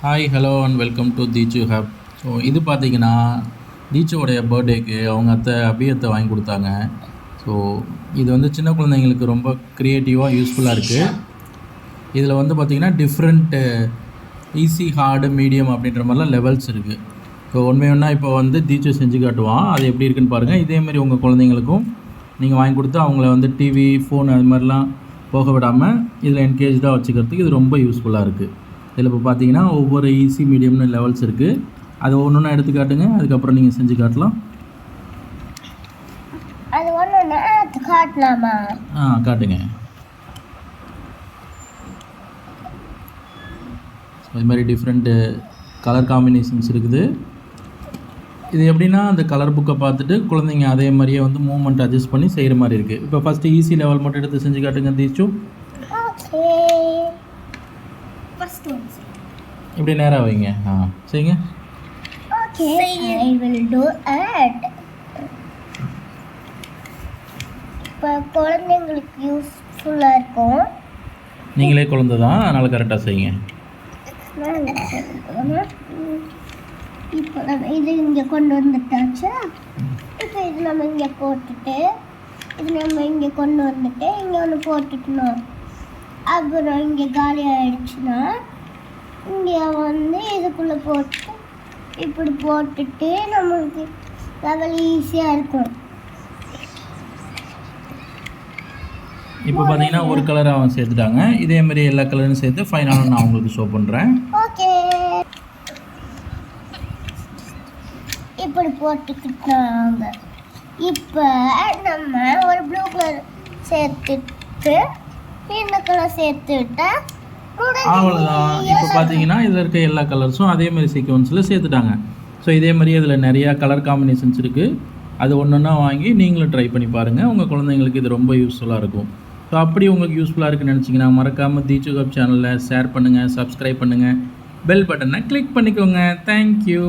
Hi hello and welcome to teach hub. So இது பார்த்தீங்கன்னா தீச்சுவோடைய பர்த்டேக்கு அவங்க அத்தை அபியத்தை வாங்கி கொடுத்தாங்க. ஸோ இது வந்து சின்ன குழந்தைங்களுக்கு ரொம்ப க்ரியேட்டிவாக யூஸ்ஃபுல்லாக இருக்குது. இதில் வந்து பார்த்திங்கன்னா டிஃப்ரெண்ட்டு ஈஸி ஹார்டு மீடியம் அப்படின்ற மாதிரிலாம் லெவல்ஸ் இருக்குது. ஸோ ஒன்றா இப்போ வந்து தீச்சு செஞ்சு காட்டுவான். அது எப்படி இருக்குன்னு பாருங்கள். இதேமாரி உங்கள் குழந்தைங்களுக்கும் நீங்கள் வாங்கி கொடுத்து அவங்கள வந்து டிவி ஃபோன் அது மாதிரிலாம் போக விடாமல் இதில் என்கேஜாக வச்சுக்கிறதுக்கு இது ரொம்ப யூஸ்ஃபுல்லாக இருக்குது. இதில் இப்போ பார்த்தீங்கன்னா ஒவ்வொரு ஈஸி மீடியம்னு லெவல்ஸ் இருக்குது. அது ஒன்று எடுத்து காட்டுங்க, அதுக்கப்புறம் நீங்கள் செஞ்சு காட்டலாம். அது ஒன்று காட்டலாமா? காட்டுங்க. இது மாதிரி டிஃப்ரெண்ட்டு கலர் காம்பினேஷன்ஸ் இருக்குது. இது எப்படின்னா அந்த கலர் புக்கை பார்த்துட்டு குழந்தைங்க அதே மாதிரியே வந்து மூவ்மெண்ட் அட்ஜஸ்ட் பண்ணி செய்கிற மாதிரி இருக்குது. இப்போ ஃபஸ்ட்டு ஈஸி லெவல் மட்டும் எடுத்து செஞ்சு காட்டுங்க தீச்சு. இப்படி நேராக வைங்க. செய்யுங்க. Okay, I will do it. இப்போ குழந்தைங்களுக்கு யூஸ்ஃபுல்லாக இருக்கும். நீங்களே குழந்தை தான், அதனால் கரெக்டாக செய்யுங்க. இப்போ நம்ம இது இங்கே கொண்டு வந்துட்டாச்சா. இப்போ இது நம்ம இங்கே போட்டுட்டு இது நம்ம இங்கே கொண்டு வந்துட்டு இங்கே ஒன்று போட்டுட்டணும். அப்புறம் இங்கே காலி ஆகிடுச்சுன்னா இங்கே வந்து இதுக்குள்ளே போட்டு இப்படி போட்டுட்டு நம்மளுக்கு லெவல் ஈஸியாக இருக்கும். இப்போ பார்த்தீங்கன்னா ஒரு கலர் அவன் சேர்த்துட்டாங்க. இதே மாதிரி எல்லா கலரும் சேர்த்து ஃபைனலாக நான் உங்களுக்கு ஷோ பண்ணுறேன். ஓகே, இப்படி போட்டுக்கிட்டாங்க. இப்போ நம்ம ஒரு ப்ளூ கலர் சேர்த்துட்டு இந்த கலர் சேர்த்துட்டா அவ்வளோதான். இப்போ பார்த்தீங்கன்னா இதில் இருக்க எல்லா கலர்ஸும் அதே மாதிரி சீக்வன்ஸில் சேர்த்துட்டாங்க. ஸோ இதே மாதிரி இதில் நிறையா கலர் காம்பினேஷன்ஸ் இருக்குது. அது ஒன்றா வாங்கி நீங்களும் ட்ரை பண்ணி பாருங்கள். உங்கள் குழந்தைங்களுக்கு இது ரொம்ப யூஸ்ஃபுல்லாக இருக்கும். ஸோ அப்படி உங்களுக்கு யூஸ்ஃபுல்லாக இருக்குன்னு நினச்சிங்கன்னா மறக்காமல் தீச்சு ஹப் சேனலில் ஷேர் பண்ணுங்கள், சப்ஸ்கிரைப் பண்ணுங்கள், பெல் பட்டனை கிளிக் பண்ணிக்கோங்க. தேங்க்யூ.